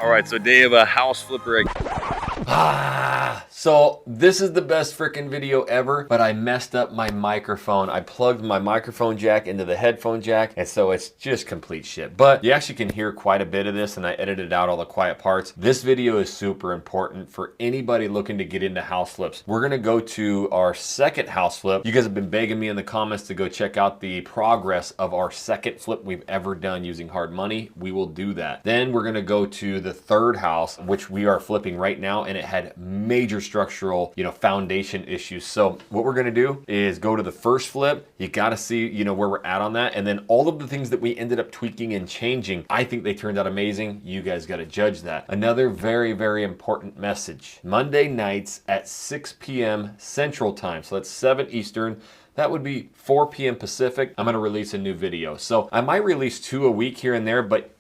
All right, so day of a house flipper. So this is the best freaking video ever, but I messed up my microphone. I plugged my microphone jack into the headphone jack, and so it's just complete shit. But you actually can hear quite a bit of this, and I edited out all the quiet parts. This video is super important for anybody looking to get into house flips. We're gonna go to our second house flip. You guys have been begging me in the comments to go check out the progress of our second flip we've ever done using hard money. We will do that. Then we're gonna go to the third house, which we are flipping right now, and it had major structural, foundation issues. So what we're gonna do is go to the first flip. You gotta see, where we're at on that. And then all of the things that we ended up tweaking and changing, I think they turned out amazing. You guys gotta judge that. Another very, very important message. Monday nights at 6 p.m. Central Time. So that's 7 Eastern. That would be 4 p.m. Pacific. I'm gonna release a new video. So I might release 2 a week here and there, but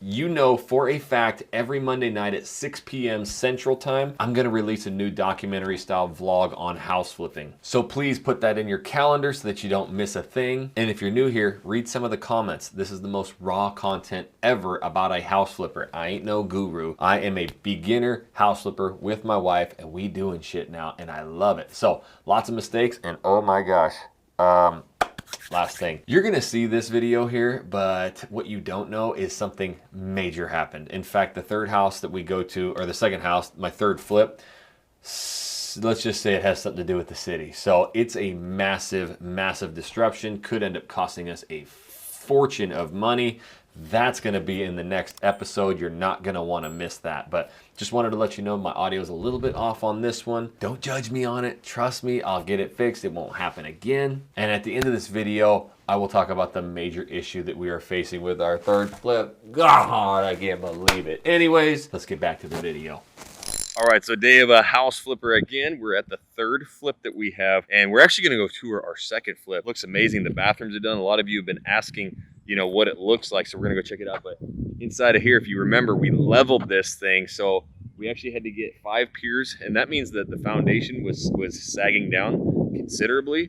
for a fact, every Monday night at 6 p.m. Central Time, I'm gonna release a new documentary style vlog on house flipping. So please put that in your calendar so that you don't miss a thing. And if you're new here, read some of the comments. This is the most raw content ever about a house flipper. I ain't no guru. I am a beginner house flipper with my wife, and we doing shit now, and I love it. So lots of mistakes, and oh my gosh. Last thing, you're gonna see this video here, but what you don't know is something major happened. In fact, the third house that we go to, or the second house, my third flip, let's just say it has something to do with the city. So it's a massive, massive disruption. Could end up costing us a fortune of money. That's going to be in the next episode. You're not going to want to miss that. But just wanted to let you know my audio is a little bit off on this one. Don't judge me on it. Trust me, I'll get it fixed. It won't happen again. And at the end of this video, I will talk about the major issue that we are facing with our third flip. God, I can't believe it. Anyways, let's get back to the video. All right, so day of a house flipper again. We're at the third flip that we have, and we're actually gonna go tour our second flip. Looks amazing. The bathrooms are done. A lot of you have been asking, what it looks like, so we're gonna go check it out. But inside of here, if you remember, we leveled this thing, so we actually had to get 5 piers, and that means that the foundation was sagging down considerably.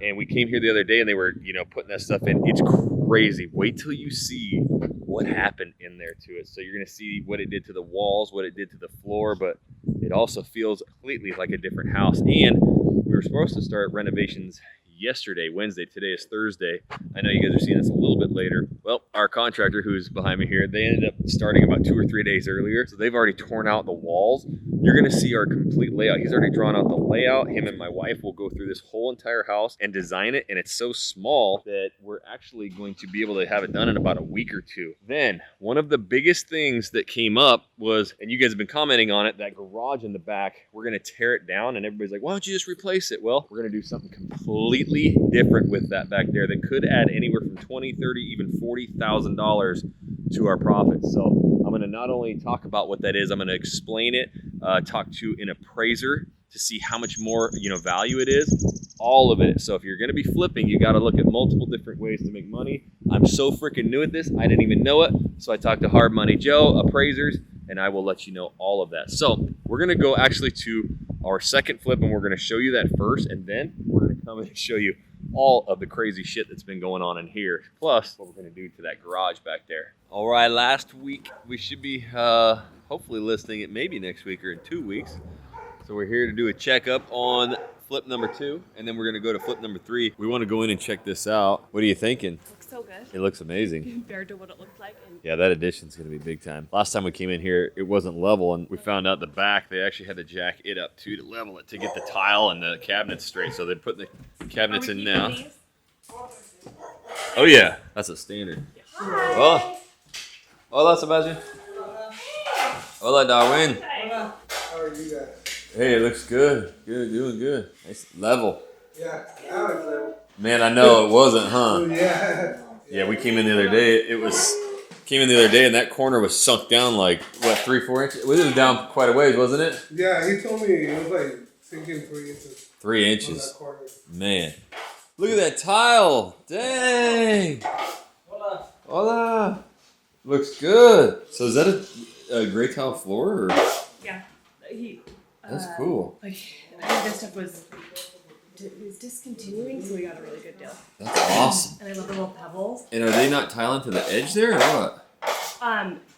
And we came here the other day, and they were, putting that stuff in. It's crazy. Wait till you see what happened in there to it. So you're gonna see what it did to the walls, what it did to the floor, but it also feels completely like a different house. And we were supposed to start renovations yesterday, Wednesday. Today is Thursday. I know you guys are seeing this a little bit later. Well, our contractor who's behind me here, they ended up starting about 2 or 3 days earlier. So they've already torn out the walls. You're gonna see our complete layout. He's already drawn out the layout. Him and my wife will go through this whole entire house and design it. And it's so small that we're actually going to be able to have it done in about a week or 2. Then one of the biggest things that came up was, and you guys have been commenting on it, that garage in the back, we're gonna tear it down, and everybody's like, why don't you just replace it? Well, we're gonna do something completely different with that back there that could add anywhere from $20, $30, even $40,000 to our profits. So I'm going to not only talk about what that is, I'm going to explain it, talk to an appraiser to see how much more value it is, all of it. So if you're going to be flipping, you got to look at multiple different ways to make money. I'm so freaking new at this, I didn't even know it. So I talked to Hard Money Joe, appraisers, and I will let you know all of that. So we're going to go actually to our second flip, and we're going to show you that first, and then we're going to come and show you all of the crazy shit that's been going on in here, plus what we're going to do to that garage back there. All right, last week we should be hopefully listing it maybe next week or in 2 weeks. So we're here to do a checkup on flip number 2, and then we're going to go to flip number 3. We want to go in and check this out. What are you thinking? Looks so good. It looks amazing Compared to what it looked like. Yeah, that addition's going to be big time. Last time we came in here, it wasn't level, and we found out the back, they actually had to jack it up too to level it to get the tile and the cabinets straight. So they're putting the cabinets in now. These? Oh yeah, that's a standard. Hi. Hola. Hola, Sebastian. Hola, Darwin. Hola. How are you guys? Hey, it looks good. Good, doing good. Nice level. Yeah, now it's level. Man, I know it wasn't, huh? Yeah. Yeah, we came in the other day. Came in the other day, and that corner was sunk down like, what, 3-4 inches? It was down quite a ways, wasn't it? Yeah, he told me it was like sinking 3 inches. 3 On inches. that corner. Man. Look at that tile. Dang. Hola. Hola. Looks good. So is that a gray tile floor? Or? Yeah. That's cool. I think this stuff was discontinuing, so we got a really good deal. That's awesome. And I love the little pebbles. And are they not tiling to the edge there or what?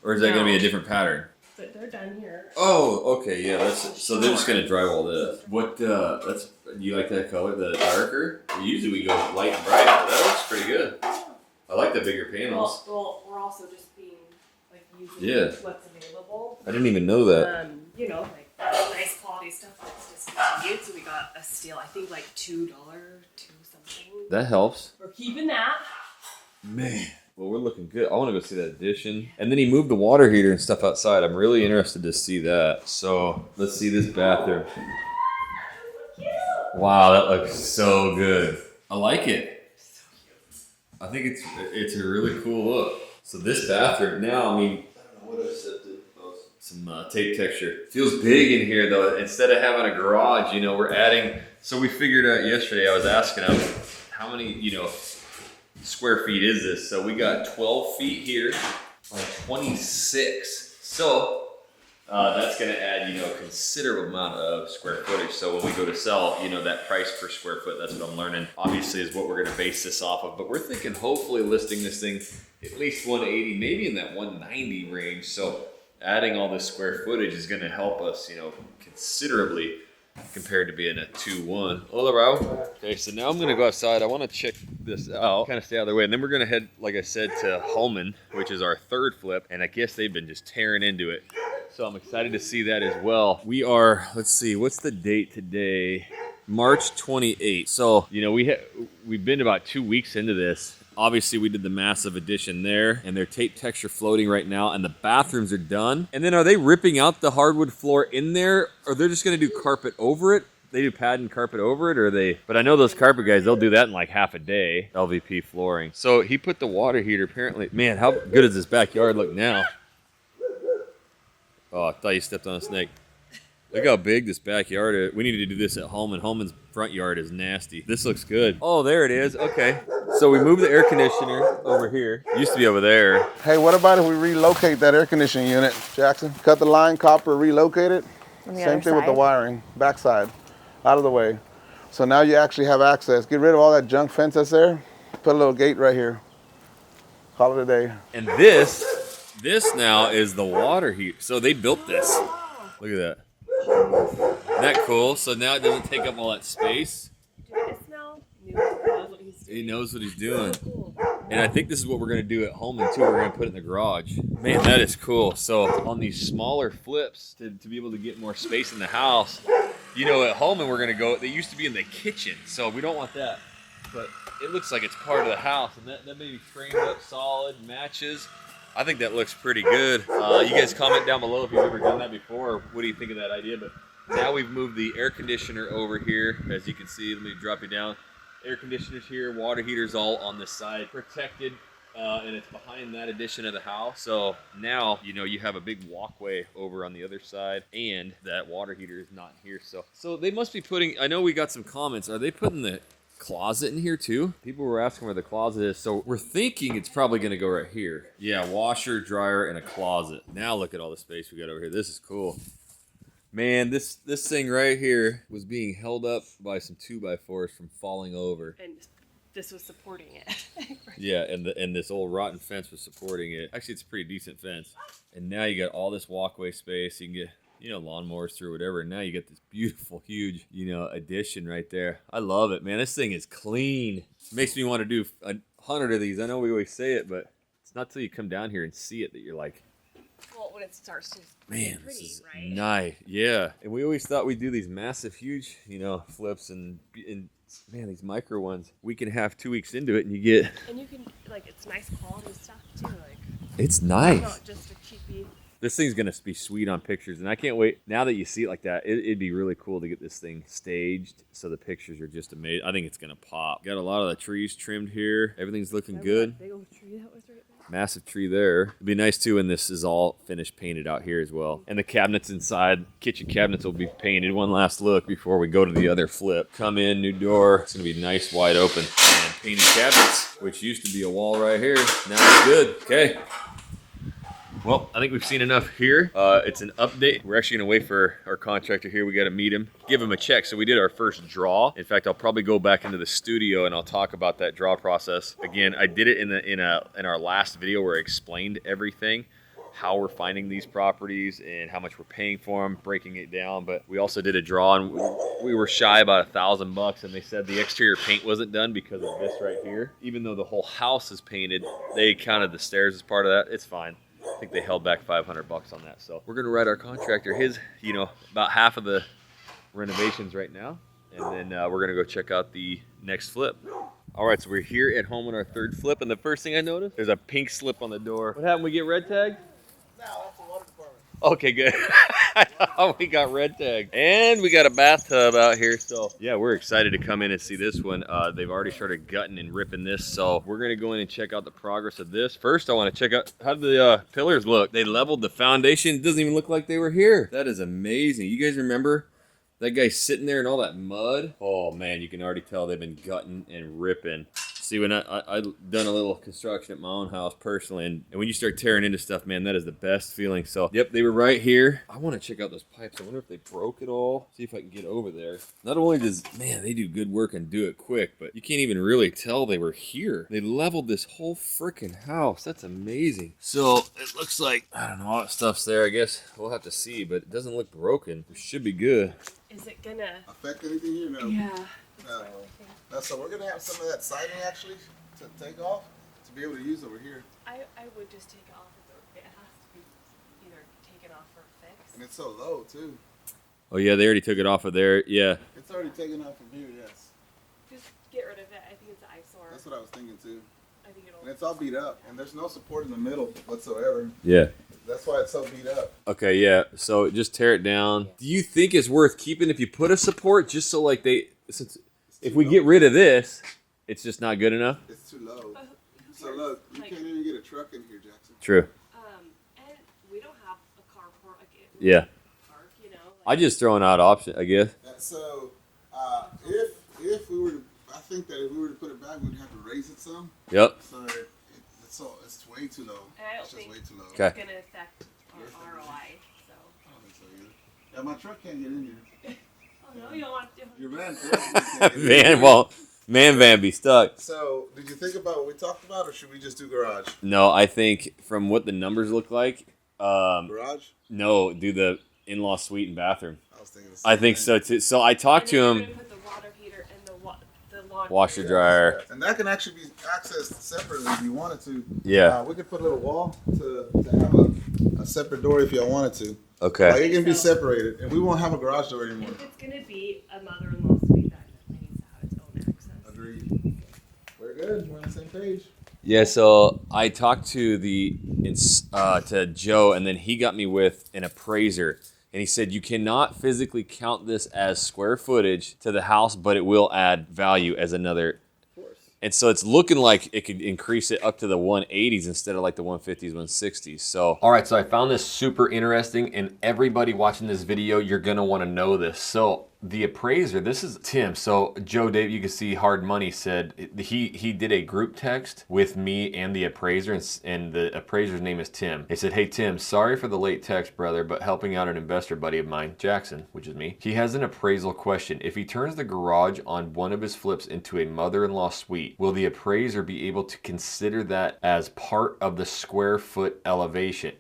Or is that No. going to be a different pattern? but they're done here. Oh, okay, yeah. That's so they're just gonna drywall this. What? That's. Do you like that color? The darker? Usually we go light and bright. But that looks pretty good. I like the bigger panels. Well, we're also just being like using Yeah. what's available. I didn't even know that. You know, like nice quality stuff that's discontinued. So we got a steal. I think like $2, two something. That helps. We're keeping that. Man. Well, we're looking good. I want to go see that addition. And then he moved the water heater and stuff outside. I'm really interested to see that. So let's see this bathroom. Wow, that looks so good. I like it. I think it's a really cool look. So this bathroom now, I mean, I don't know what I said to some tape texture. Feels big in here though. Instead of having a garage, you know, we're adding. So we figured out yesterday. I was asking him how many, you know, square feet is this? So we got 12 feet here by 26. So that's going to add, you know, a considerable amount of square footage. So when we go to sell, you know, that price per square foot, that's what I'm learning, obviously, is what we're going to base this off of. But we're thinking hopefully listing this thing at least 180, maybe in that 190 range. So adding all this square footage is going to help us, you know, considerably compared to being a 2-1. Hola, Raul. Okay, so now I'm going to go outside. I want to check this out, kind of stay out of the way. And then we're going to head, like I said, to Holman, which is our third flip. And I guess they've been just tearing into it. So I'm excited to see that as well. We are, let's see, what's the date today? March 28th. So, you know, we've been about 2 weeks into this. Obviously, we did the massive addition there, and they're tape texture floating right now, and the bathrooms are done. And then are they ripping out the hardwood floor in there, or they're just gonna do carpet over it? They do pad and carpet over it, or they, but I know those carpet guys, they'll do that in like half a day, LVP flooring. So he put the water heater, apparently. Man, how good does this backyard look now? Oh, I thought you stepped on a snake. Look how big this backyard is. We need to do this at Holman. Holman's front yard is nasty. This looks good. Oh, there it is. Okay. So we moved the air conditioner over here. It used to be over there. Hey, what about if we relocate that air conditioning unit, Jackson? Cut the line, copper, relocate it. Same thing with the wiring, backside, out of the way. So now you actually have access. Get rid of all that junk fence that's there. Put a little gate right here. Call it a day. And this now is the water heater. So they built this. Look at that. Isn't that cool? So now it doesn't take up all that space. Dude, it smells new. He knows what he's doing. And I think this is what we're going to do at Holman too. We're going to put it in the garage. Man, that is cool. So on these smaller flips, to be able to get more space in the house, you know, at Holman we're going to go, they used to be in the kitchen. So we don't want that. But it looks like it's part of the house. And that may be framed up solid, matches. I think that looks pretty good. You guys comment down below if you've ever done that before, or what do you think of that idea? But now we've moved the air conditioner over here. As you can see, let me drop you down. Air conditioners here, water heaters all on this side, protected, and it's behind that addition of the house. So now, you know, you have a big walkway over on the other side, and that water heater is not here. So they must be putting, I know we got some comments, are they putting the closet in here too? People were asking where the closet is, so we're thinking it's probably gonna go right here. Yeah, washer, dryer, and a closet. Now look at all the space we got over here. This is cool. Man, this thing right here was being held up by some 2x4s from falling over. And this was supporting it. Yeah, and this old rotten fence was supporting it. Actually, it's a pretty decent fence. And now you got all this walkway space. You can get, you know, lawnmowers through, whatever. And now you get this beautiful, huge, you know, addition right there. I love it, man. This thing is clean. It makes me want to do 100 of these. I know we always say it, but it's not till you come down here and see it that you're like, Well, when it starts to man, pretty, this is right? nice. Yeah. And we always thought we'd do these massive, huge, you know, flips and man, these micro ones. We can have 2 weeks into it and you get. And you can, like, it's nice quality stuff too. Like, It's nice. not just a cheapy. This thing's gonna be sweet on pictures, and I can't wait. Now that you see it like that, it'd be really cool to get this thing staged so the pictures are just amazing. I think it's gonna pop. Got a lot of the trees trimmed here. Everything's looking good. That big old tree that was right there. Massive tree there. It'd be nice too when this is all finished, painted out here as well. And the cabinets inside, kitchen cabinets will be painted. One last look before we go to the other flip. Come in, new door. It's gonna be nice, wide open. And painted cabinets, which used to be a wall right here. Now it's good. Okay. Well, I think we've seen enough here. It's an update. We're actually gonna wait for our contractor here. We gotta meet him, give him a check. So we did our first draw. In fact, I'll probably go back into the studio and I'll talk about that draw process. Again, I did it in our last video where I explained everything. how we're finding these properties and how much we're paying for them, breaking it down. But we also did a draw, and we were shy about $1,000, and they said the exterior paint wasn't done because of this right here. Even though the whole house is painted, they counted the stairs as part of that. It's fine. I think they held back $500 on that. So we're gonna write our contractor his, about half of the renovations right now, and then we're gonna go check out the next flip. All right, so we're here at home on our third flip, and the first thing I noticed, there's a pink slip on the door. What happened? We get red tagged? No, that's the water department. Okay, good. I thought we got red tagged. And we got a bathtub out here, so yeah, we're excited to come in and see this one. They've already started gutting and ripping this, so we're gonna go in and check out the progress of this. First, I wanna check out how the pillars look. They leveled the foundation. It doesn't even look like they were here. That is amazing. You guys remember that guy sitting there in all that mud? Oh man, you can already tell they've been gutting and ripping. See, when I done a little construction at my own house personally, and when you start tearing into stuff, man, that is the best feeling. So, yep, they were right here. I want to check out those pipes. I wonder if they broke it all. See if I can get over there. Not only does, man, they do good work and do it quick, but you can't even really tell they were here. They leveled this whole freaking house. That's amazing. So, it looks like, I don't know, all that stuff's there. I guess we'll have to see, but it doesn't look broken. It should be good. Is it gonna? Affect anything here? No. Yeah. No. So we're gonna have some of that siding actually to take off to be able to use over here. I would just take it off. It has to be either taken off or fixed. And it's so low too. Oh, yeah, they already took it off of there. Yeah. It's already taken off from here, yes. Just get rid of it. I think it's an eyesore. That's what I was thinking too. I think it'll. And it's all beat up, and there's no support in the middle whatsoever. Yeah. That's why it's so beat up. Okay, yeah. So just tear it down. Do you think it's worth keeping if you put a support just so like since if we get rid of this, it's just not good enough? It's too low. So look, you can't even get a truck in here, Jackson. True. And we don't have a carport like it. Yeah. Park, I just throwing out option, I guess. So if we were to, I think that if we were to put it back, we'd have to raise it some. Yep. So it's way too low. And I don't It's just think way too low. Okay. it's gonna affect our ROI. So. I don't think so either. Yeah, my truck can't get in here. Oh no, you don't want to. Your van can't get in Man van be stuck. So, did you think about what we talked about, or should we just do garage? No, I think from what the numbers look like, Garage? no, do the in-law suite and bathroom. I was thinking the same I think thing. so too. So I talked to You're him. gonna put the water heater and the laundry. Washer dryer. And that can actually be accessed separately if you wanted to. Yeah. We could put a little wall to have a separate door if y'all wanted to. Okay. Like it can be separated, and we won't have a garage door anymore. If it's gonna be a mother-in-law suite, that definitely needs to have its own access. Agreed. We're good. We're on the same page. Yeah, so I talked to to Joe, and then he got me with an appraiser, and he said you cannot physically count this as square footage to the house, but it will add value as another. And so it's looking like it could increase it up to the 180s instead of like the 150s, 160s. So, all right, so I found this super interesting, and everybody watching this video, you're gonna want to know this. So the appraiser, this is Tim. So Joe Dave, you can see Hard Money said he did a group text with me and the appraiser, and the appraiser's name is Tim. He said, "Hey Tim, sorry for the late text, brother, but helping out an investor buddy of mine, Jackson, which is me. He has an appraisal question. If he turns the garage on one of his flips into a mother-in-law suite, will the appraiser be able to consider that as part of the square foot evaluation?"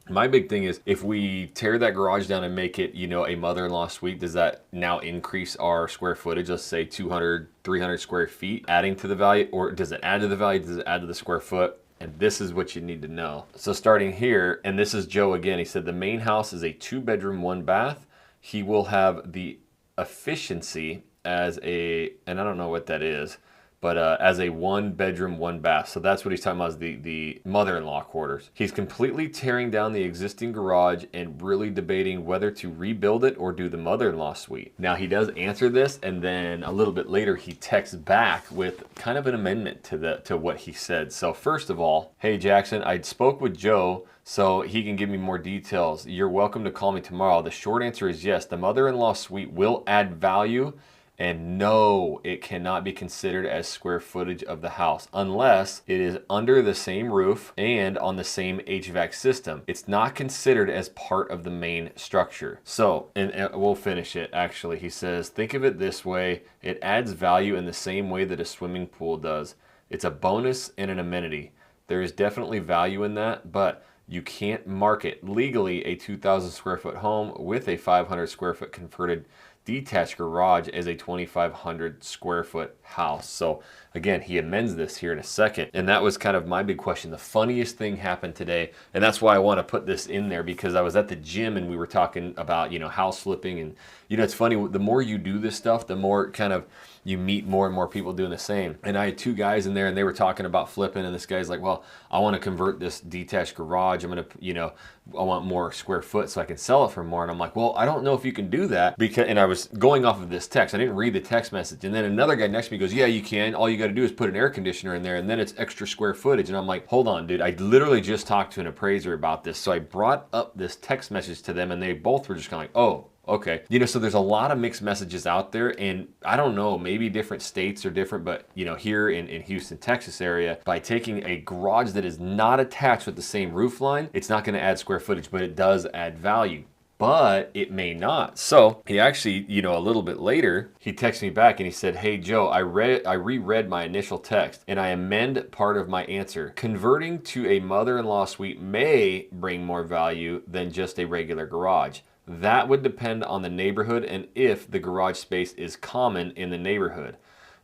My big thing is, if we tear that garage down and make it, a mother-in-law suite, does that now increase our square footage, let's say 200, 300 square feet, adding to the value, or does it add to the value? Does it add to the square foot? And this is what you need to know. So starting here, and this is Joe again, he said the main house is a 2-bedroom, 1-bath. He will have the efficiency as and I don't know what that is, but as a 1-bedroom, 1-bath. So that's what he's talking about, is the mother-in-law quarters. He's completely tearing down the existing garage and really debating whether to rebuild it or do the mother-in-law suite. Now he does answer this, and then a little bit later he texts back with kind of an amendment to what he said. So first of all, "Hey Jackson, I spoke with Joe so he can give me more details. You're welcome to call me tomorrow. The short answer is yes, the mother-in-law suite will add value. And no, it cannot be considered as square footage of the house unless it is under the same roof and on the same HVAC system. It's not considered as part of the main structure." So, and we'll finish it actually. He says, "Think of it this way. It adds value in the same way that a swimming pool does. It's a bonus and an amenity. There is definitely value in that, but you can't market legally a 2,000 square foot home with a 500 square foot converted detached garage as a 2,500 square foot house. So again, he amends this here in a second. And that was kind of my big question. The funniest thing happened today, and that's why I want to put this in there, because I was at the gym and we were talking about, you know, house flipping. And, you know, it's funny, the more you do this stuff, the more kind of you meet more and more people doing the same. And I had two guys in there and they were talking about flipping, and this guy's like, well, I want to convert this detached garage. I'm going to, you know, I want more square foot so I can sell it for more. And I'm like, well, I don't know if you can do that, because, and I was going off of this text. I didn't read the text message. And then another guy next to me goes, yeah, you can. All you got to do is put an air conditioner in there and then it's extra square footage. And I'm like, hold on, dude. I literally just talked to an appraiser about this. So I brought up this text message to them and they both were just kind of like, oh, okay. You know, so there's a lot of mixed messages out there, and I don't know, maybe different states are different, but you know, here in Houston, Texas area, by taking a garage that is not attached with the same roof line, it's not going to add square footage, but it does add value. But it may not. So he actually, you know, a little bit later, he texted me back and he said, hey Joe, I reread my initial text and I amend part of my answer. Converting to a mother-in-law suite may bring more value than just a regular garage. That would depend on the neighborhood and if the garage space is common in the neighborhood.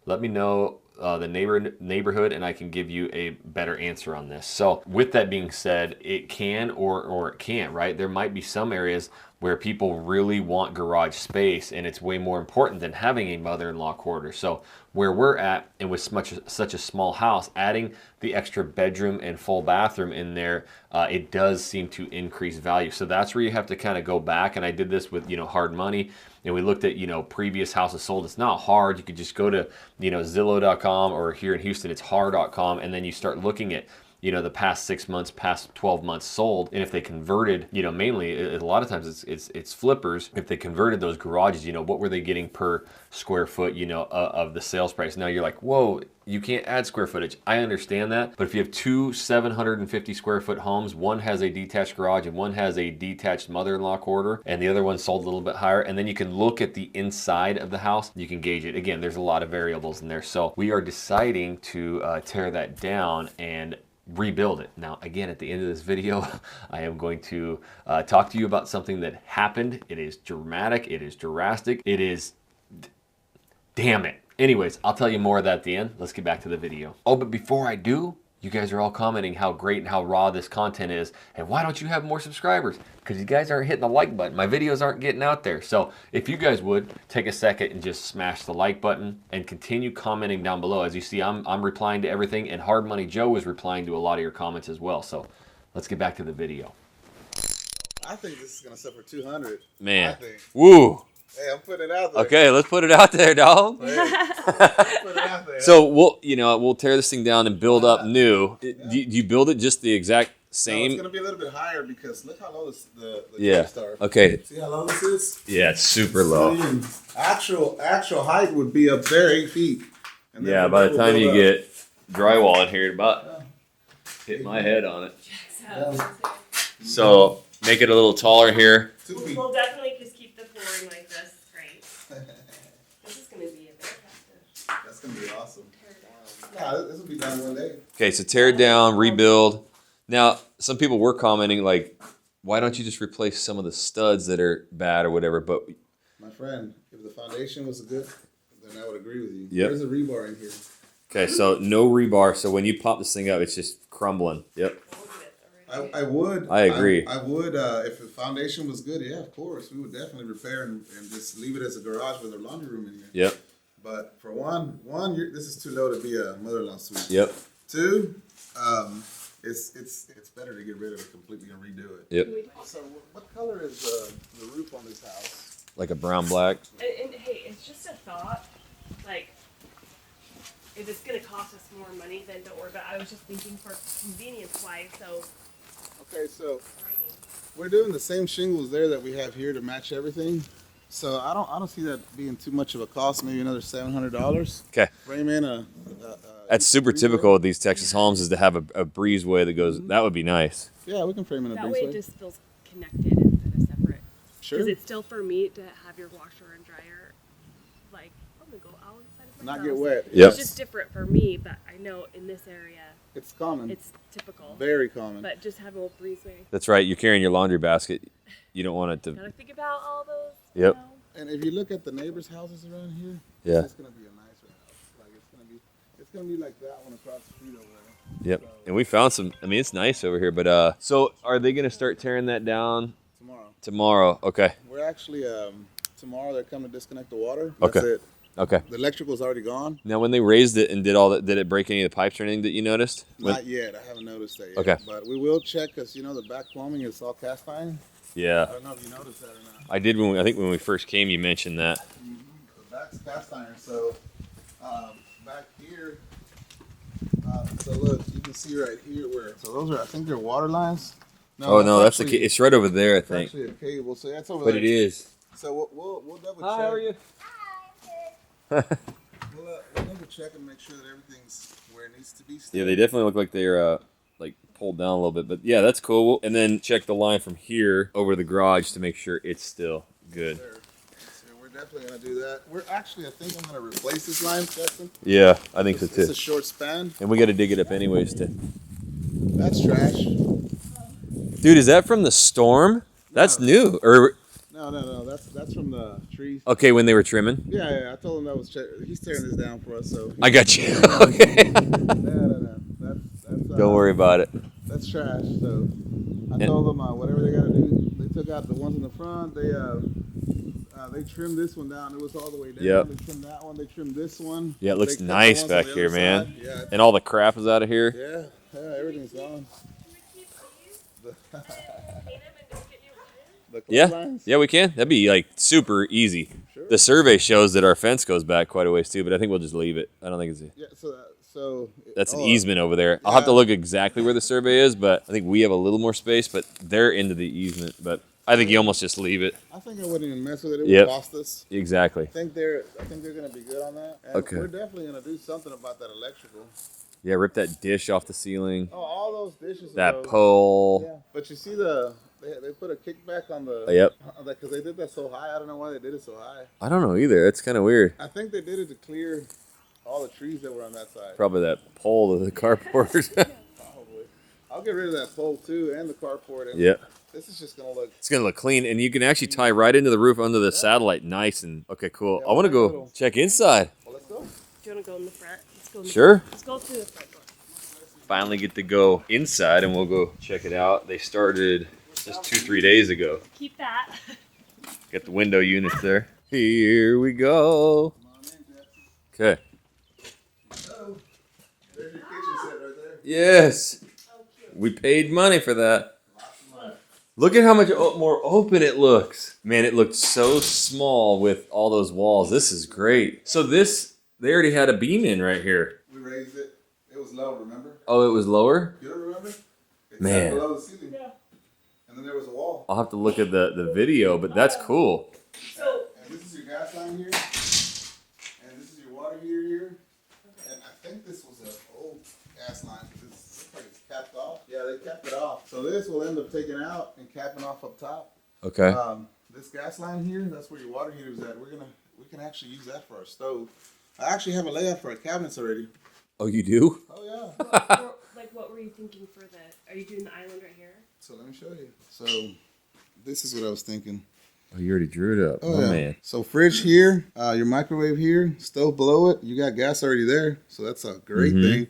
Let me know the neighborhood and I can give you a better answer on this. So with that being said, it can or it can't, right? There might be some areas where people really want garage space and it's way more important than having a mother-in-law quarter. So where we're at, and with such a small house, adding the extra bedroom and full bathroom in there, it does seem to increase value. So that's where you have to kind of go back. And I did this with, you know, hard money. And we looked at, you know, previous houses sold. It's not hard. You could just go to, you know, Zillow.com, or here in Houston, it's har.com. And then you start looking at, you know, the past 6 months, past 12 months sold. And if they converted, you know, mainly a lot of times it's flippers. If they converted those garages, you know, what were they getting per square foot, you know, of the sales price? Now you're like, whoa, you can't add square footage. I understand that. But if you have two 750 square foot homes, one has a detached garage and one has a detached mother-in-law quarter, and the other one sold a little bit higher, and then you can look at the inside of the house, you can gauge it. Again, there's a lot of variables in there. So we are deciding to tear that down and rebuild it. Now, again, at the end of this video, I am going to talk to you about something that happened. It is dramatic. It is drastic. It is, damn it. Anyways, I'll tell you more of that at the end. Let's get back to the video. Oh, but before I do, you guys are all commenting how great and how raw this content is. And why don't you have more subscribers? Because you guys aren't hitting the like button. My videos aren't getting out there. So if you guys would take a second and just smash the like button and continue commenting down below. As you see, I'm replying to everything, and Hard Money Joe is replying to a lot of your comments as well. So let's get back to the video. I think this is gonna sell for 200. Man, I think. woo. Hey, I'm putting it out there. Okay, let's put it out there, dog. Hey, put it out there. So we'll tear this thing down and build up new. Do you build it just the exact No, same? it's gonna be a little bit higher because look how low the Yeah. star. Okay. See how low this is? Yeah, it's super So low. you can- actual height would be up there 8 feet. And then Yeah, from by there the we'll time you build get drywall in here, about hit my head on it. So make it a little taller here. up 2 feet. We'll definitely just keep the flooring like this. Great. This is gonna be a bit effective. That's gonna be awesome. Tear down. Nah, this will be done one day. Okay, so tear it down, rebuild. Now, some people were commenting like, why don't you just replace some of the studs that are bad or whatever? But My friend, if the foundation was good, then I would agree with you. Yep. There's a rebar in here. okay, so no rebar. So when you pop this thing up, it's just crumbling. Yep. I would. I agree. I would, if the foundation was good, yeah, of course. We would definitely repair and just leave it as a garage with a laundry room in here. Yep. But for one, this is too low to be a mother-in-law suite. Yep. Two, it's better to get rid of it completely and redo it. Yep. So what color is the roof on this house? Like a brown black. And hey, it's just a thought. Like, if it's gonna cost us more money, then don't worry about it. I was just thinking for convenience wise, so. Okay, so we're doing the same shingles there that we have here to match everything. So I don't see that being too much of a cost. Maybe another $700. Okay. Frame in a That's super typical of these Texas homes is to have a breezeway that goes. That would be nice. Yeah, we can frame in a That way it breezeway. just feels connected instead of separate. Sure. Because it's still for me to have your washer and dryer, like, oh gonna go outside of my Not house. get wet. Yep. It's just different for me, but I know in this area It's common. it's typical. Very common. But just have a little breezeway. That's right. You're carrying your laundry basket. You don't want it to. Gotta think about all those. Yep. You know, And if you look at the neighbors' houses around here, Yeah. it's gonna be a nicer house. Like it's gonna be like that one across the street over there. Yep. And we found some. I mean, it's nice over here. But so are they gonna start tearing that down Tomorrow. tomorrow? Okay. We're actually tomorrow they're coming to disconnect the water. That's Okay. it. Okay. The electrical's already gone. Now, when they raised it and did all that, did it break any of the pipes or anything that you noticed? Not yet. I haven't noticed that yet. Okay. But we will check because the back plumbing is all cast iron. I Yeah. don't know if you noticed that or not. I did I think when we first came, you mentioned that. The back's cast iron. So back here. So look, you can see right here where. So those are, I think, they're water lines. Oh no, that's the actually- key. It's right over there, I It's think. actually a cable. So that's over But there. it is. So we'll double check. Hi, how are you? We'll double check and make sure that everything's where it needs to be. Still. Yeah, they definitely look like they're like pulled down a little bit. But yeah, that's cool. And then check the line from here over to the garage to make sure it's still good. Sure. So we're definitely gonna do that. We're actually, I think I'm gonna replace this line, Justin. Yeah, I think so It's too. a short span. And we got to dig it up anyways. That's trash. Dude, is that from the storm? That's No. new. Or No. That's from the trees. okay, when they were trimming. Yeah. I told him that was. He's tearing this down for us. So. I got you. Okay. No. That's. Don't worry about it. That's trash. So I told them whatever they gotta do. They took out the ones in the front. They trimmed this one down. It was all the way down. Yep. They trimmed that one. They trimmed this one. Yeah, it looks They cut the nice ones on back the here, other man. side. Yeah. And all the crap is out of here. Yeah. Everything's gone. The Yeah, clotheslines? yeah, we can. That'd be like super easy. Sure. The survey shows that our fence goes back quite a ways too, but I think we'll just leave it. I don't think it's Yeah. So. that's an oh, easement over there. I'll have to yeah. look exactly where the survey is, but I think we have a little more space, but they're into the easement. But I think you almost just leave it. I think I wouldn't even mess with it. It Yep. would cost us. Exactly. I think they're gonna be good on that. And Okay. We're definitely gonna do something about that electrical. Yeah, rip that dish off the ceiling. Oh, all those dishes. That those- pole. Yeah. But you see they put a kickback on the. Yep. Because they did that so high. I don't know why they did it so high. I don't know either. It's kind of weird. I think they did it to clear all the trees that were on that side. Probably that pole to the carport. Probably. I'll get rid of that pole too and the carport. And Yeah. This is just gonna look. It's gonna look clean, and you can actually tie right into the roof under the satellite. Nice and okay, cool. Yeah, I want to like a go little- check inside. Well, let's go. do you want to go in the front? Let's go in the Sure. front. Let's go through the front door. Finally get to go inside and we'll go check it out. They started just 2-3 days ago. Keep that. Got the window units there. Here we go. Come on in, Jackson. Okay. Oh, there's your kitchen set right there. Yes. Oh, cute. We paid money for that. Look at how much more open it looks. Man, it looked so small with all those walls. This is great. So they already had a beam in right here. We raised it. It was low, remember? Oh, it was lower? You don't remember? It sat Man. below the ceiling. Yeah. And then there was a wall. I'll have to look at the video, but that's cool. So And this is your gas line here. And this is your water heater here. And I think this was an old gas line because it looks like it's capped off. Yeah, they capped it off. So this will end up taking out and capping off up top. Okay. This gas line here, that's where your water heater's at. We can actually use that for our stove. I actually have a layout for our cabinets already. Oh, you do? Oh yeah. what were you thinking for the? Are you doing the island right here? So let me show you. So this is what I was thinking. Oh, you already drew it up. Oh, yeah. man. So fridge here, your microwave here, stove below it. You got gas already there, so that's a great thing.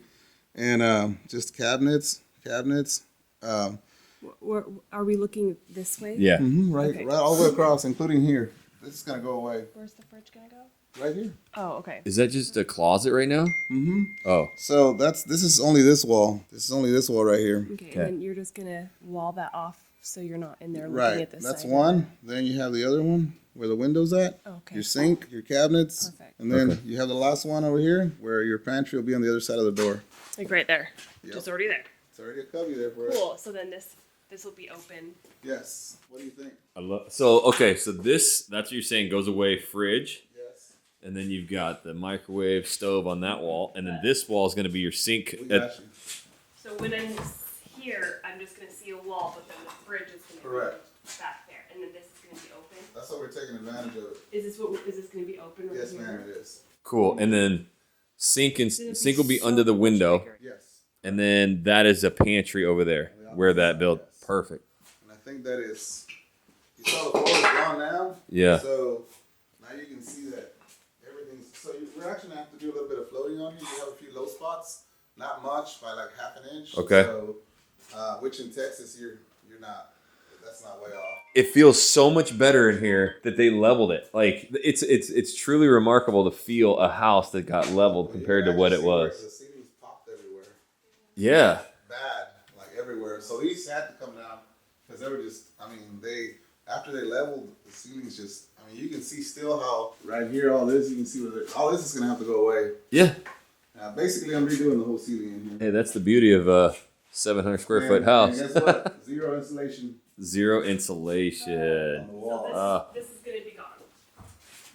And just cabinets. Are we looking this way? Yeah. Right, Okay. right all the way across, including here. This is gonna go away. Where's the fridge gonna go? Right here. Oh, okay. Is that just a closet right now? Mm-hmm. Oh. So this is only this wall. This is only this wall right here. Okay, Okay. and then you're just gonna wall that off so you're not in there looking Right. at this. That's side. one. Then you have the other one where the window's at. Okay. Your sink, your cabinets. Perfect. And then Okay. you have the last one over here where your pantry will be on the other side of the door. Like right there. Yep. Just already there. It's already a cubby there for it. Cool. So then this will be open. Yes. What do you think? So that's what you're saying goes away fridge. Yes. And then you've got the microwave stove on that wall. And then this wall is going to be your sink. We got you. So when I'm here, I'm just gonna see a wall, but then the fridge is gonna Correct. be back there, and then this is gonna be open. That's what we're taking advantage of it. Is this going to be open? Over Yes, here? ma'am, it is. Cool. And then sink will be under the window, Yes. and then that is a pantry over there where that built. Yes. Perfect. And I think that is, you saw the floor is gone now? Yeah. So now you can see that everything's, we're actually going to have to do a little bit of floating on here. You have a few low spots, not much, by like half an inch. Okay. So, which in Texas, you're not, that's not way off. It feels so much better in here that they leveled it. Like it's truly remarkable to feel a house that got leveled compared to what it was. The ceilings popped everywhere. Yeah. Bad, like everywhere. So these had to come down because they were just, after they leveled, the ceilings just, you can see still how right here, all this, you can see all this is going to have to go away. Yeah. Basically, I'm redoing the whole ceiling in here. Hey, that's the beauty of a 700 square foot house. And guess what? Zero insulation Zero insulation. on the wall. So this is going to be gone.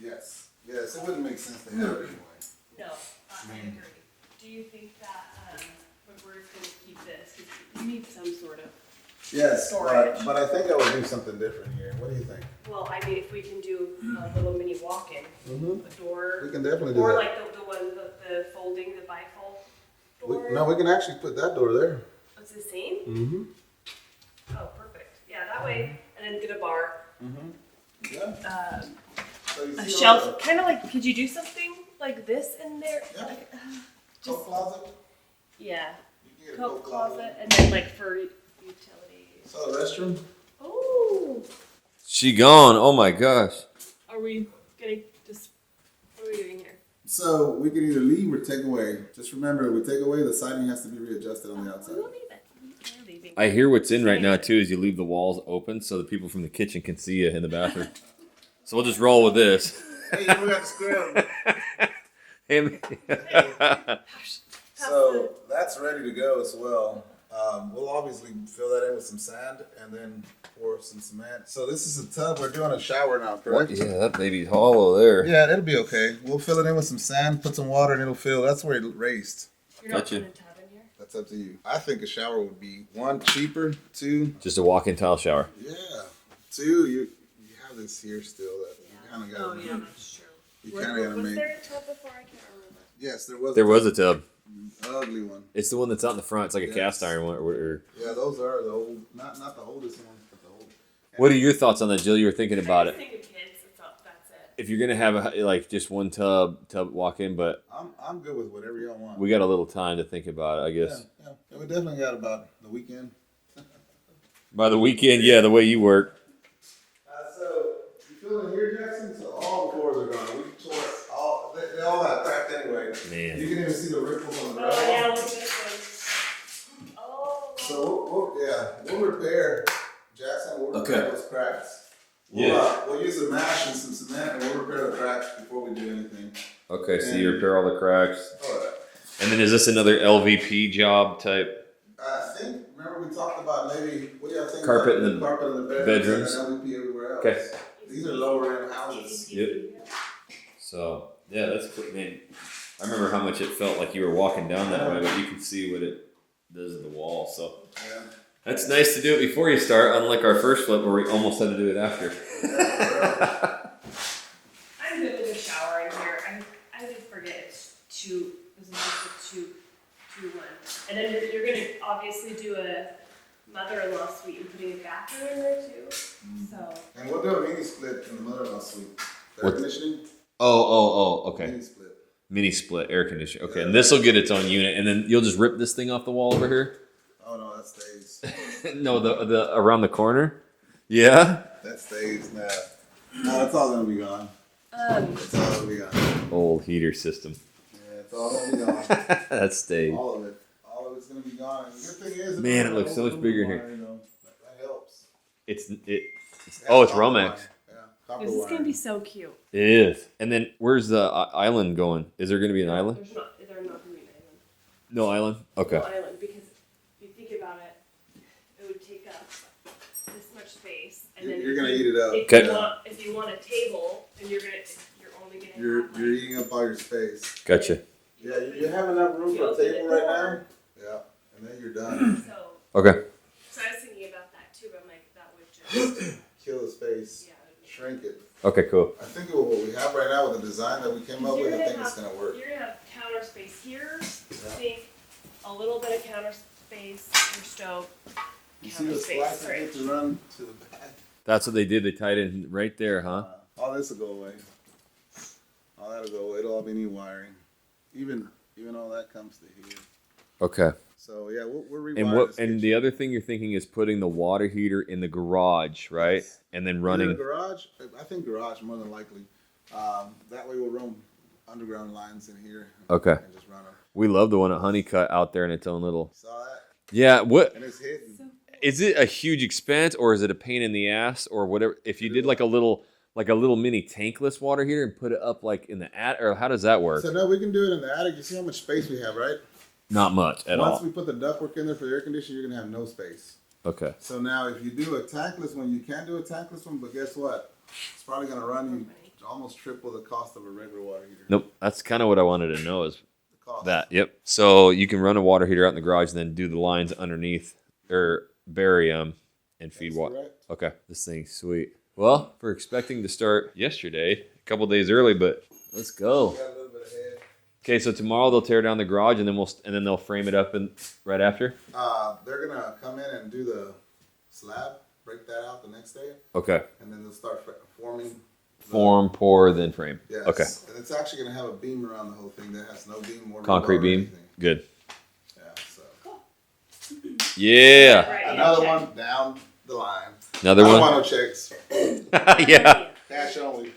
Yes. Yes, it wouldn't make sense to have it anyway. No, I agree. Do you think that we're going to keep this? 'Cause you need some sort of. Yes, Storage. but I think I would do something different here. What do you think? Well, I mean, if we can do a little mini walk-in, a door, We can definitely do or that. like the one the folding, the bifold door. No, we can actually put that door there. It's the same. Mm-hmm. Oh, perfect. Yeah, that way, and then get a bar, Yeah. So you a see shelf, all the kind of like. Could you do something like this in there? Yeah. Like, coat closet. yeah, You can get a coat closet, and then like for utilities. So the restroom. Oh, She gone. Oh my gosh. are we getting just? What are we doing here? So we can either leave or take away. Just remember, we take away, the siding has to be readjusted on the outside. We'll leave it. We're leaving. I hear what's in right now too is you leave the walls open so the people from the kitchen can see you in the bathroom. So we'll just roll with this. Hey, you got the scrub. So that's ready to go as well. We'll obviously fill that in with some sand and then pour some cement. So this is a tub. We're doing a shower now, correct? Yeah, that baby's hollow there. Yeah, it'll be okay. We'll fill it in with some sand, put some water, and it'll fill. That's where it raised. You're not Gotcha. putting a tub in here. That's up to you. I think a shower would be one, cheaper, two. Just a walk-in tile shower. Yeah, two. You have this here still that you kind of got. Oh yeah, that's true. You kind of got to Was make. there a tub before? I can't remember. Yes, there was. There was a tub. ugly one. It's the one that's out in the front. It's like a Yes. cast iron one. Yeah, those are the old, not the oldest ones, but the old. What are your thoughts on that, Jill? You were thinking about I it. just think of kids. That's it. If you're gonna have like just one tub walk in, but I'm good with whatever y'all want. we got a little time to think about it, I guess. Yeah. We definitely got about the weekend. By the weekend, yeah, the way you work. So you feel in here, Jackson? So all the floors are gone. We tore all. They all got cracked anyway. Man. You can even see the ripples on the Oh yeah, drywall. look at this one. Oh. So we'll repair, Jackson. We'll repair Okay. those cracks. Yeah. We'll use a mash and some cement, and we'll repair the cracks before we do anything. Okay, so you repair all the cracks. All right. And then is this another LVP job type? I think, remember we talked about maybe, what do y'all think? Carpet about in the carpet in the bedrooms. And LVP everywhere else. Okay. These are lower end houses. Yep. So yeah, that's cool, man. I remember how much it felt like you were walking down that way, but you can see what it does to the wall. So Yeah. that's nice to do it before you start, unlike our first flip where we almost had to do it after. I'm good with a shower in here. I just forget it's two. This is just a two one. And then you're gonna obviously do a mother-in-law suite and putting a bathroom in there too. So And we'll do a mini split in the mother-in-law suite. The air What? conditioning, Okay. mini split. Mini split air conditioner. Okay, and this will get its own unit, and then you'll just rip this thing off the wall over here. Oh no, that stays. No, the around the corner. Yeah. That stays now. No, it's all gonna be gone. It's all gonna be gone. Old heater system. Yeah, it's all gonna be gone. That stayed. All of it. All of it's gonna be gone. And the good thing is, Man, it looks so much bigger in here. You know, that helps. It's oh, it's Copper Romex. wire. Yeah, copper this is wire. gonna be so cute. It is. And then where's the island going? Is there going to be an island? They're not gonna be an island. No island. Okay. No island because if you think about it, it would take up this much space, and then You're gonna eat it up. If you want a table, and you're only gonna You're have you're eating up all your space. Gotcha. Yeah, you have enough room You for a open table the right door. now. Yeah, and then you're done. So Okay. I was thinking about that too, but I'm like that would just Kill the space. yeah. It would shrink it. Okay, cool. I think what we have right now with the design that we came up with, I think it's gonna work. You're gonna have counter space here, sink, a little bit of counter space, your stove, You see counter the space, slice I need to run to the back? That's what they did. They tied it in right there, huh? All this will go away. All that'll go away. It'll all be new wiring. Even all that comes to here. Okay. So yeah, we're rewiring And what? this And kitchen. the other thing you're thinking is putting the water heater in the garage, right? Yes. And then Either running. the garage. I think garage more than likely. That way we'll run underground lines in here. Okay. And just run them. We love the one at Honeycutt out there in its own little. Saw that? Yeah. What And it's hidden. is it? A huge expense, or is it a pain in the ass, or whatever? If you did like a little mini tankless water heater and put it up like in the attic, or how does that work? So no, we can do it in the attic. You see how much space we have, right? Not much at Once all. we put the ductwork in there for the air conditioner, you're gonna have no space. Okay. So now, if you do a tankless one, you can do a tankless one, but guess what? It's probably gonna run you almost triple the cost of a regular water heater. Nope. That's kind of what I wanted to know is The cost. that. Yep. So you can run a water heater out in the garage and then do the lines underneath or bury them and feed That's water. correct. Okay. This thing's sweet. Well, we're expecting to start yesterday, a couple days early, but let's go. Got a little bit ahead. Okay, so tomorrow they'll tear down the garage and then they'll frame it up and right after. They're gonna come in and do the slab, break that out the next day, Okay. and then they'll start forming. the- Form, pour, then frame. Yes. Okay. And it's actually gonna have a beam around the whole thing that has no beam or Concrete rebar or beam. anything. Good. Yeah. So Yeah. Right, another check. one down the line. Another I don't one. want no checks. Yeah. Cash only.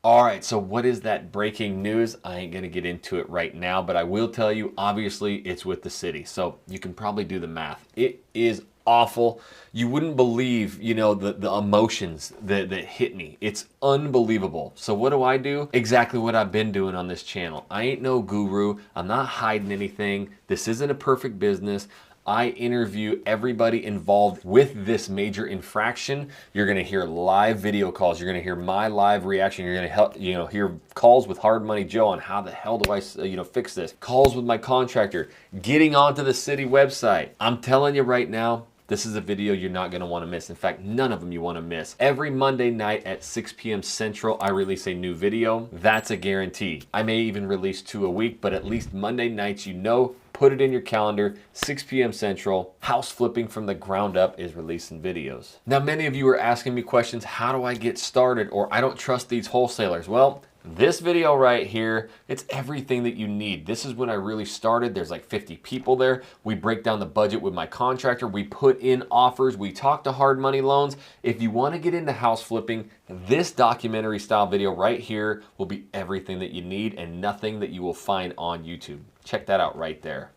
All right, so what is that breaking news? I ain't gonna get into it right now, but I will tell you, obviously, it's with the city. So you can probably do the math. It is awful. You wouldn't believe, the emotions that hit me. It's unbelievable. So what do? Exactly what I've been doing on this channel. I ain't no guru. I'm not hiding anything. This isn't a perfect business. I interview everybody involved with this major infraction. You're gonna hear live video calls. You're gonna hear my live reaction. You're gonna hear calls with Hard Money Joe on how the hell do I, fix this. Calls with my contractor. Getting onto the city website. I'm telling you right now, this is a video you're not gonna wanna miss. In fact, none of them you wanna miss. Every Monday night at 6 p.m. Central, I release a new video. That's a guarantee. I may even release 2 a week, but at least Monday nights, put it in your calendar, 6 p.m. Central. House flipping from the ground up is releasing videos. Now, many of you are asking me questions, how do I get started? Or I don't trust these wholesalers. Well, this video right here, it's everything that you need. This is when I really started. There's like 50 people there. We break down the budget with my contractor. We put in offers. We talk to hard money loans. If you want to get into house flipping, this documentary style video right here will be everything that you need and nothing that you will find on YouTube. Check that out right there.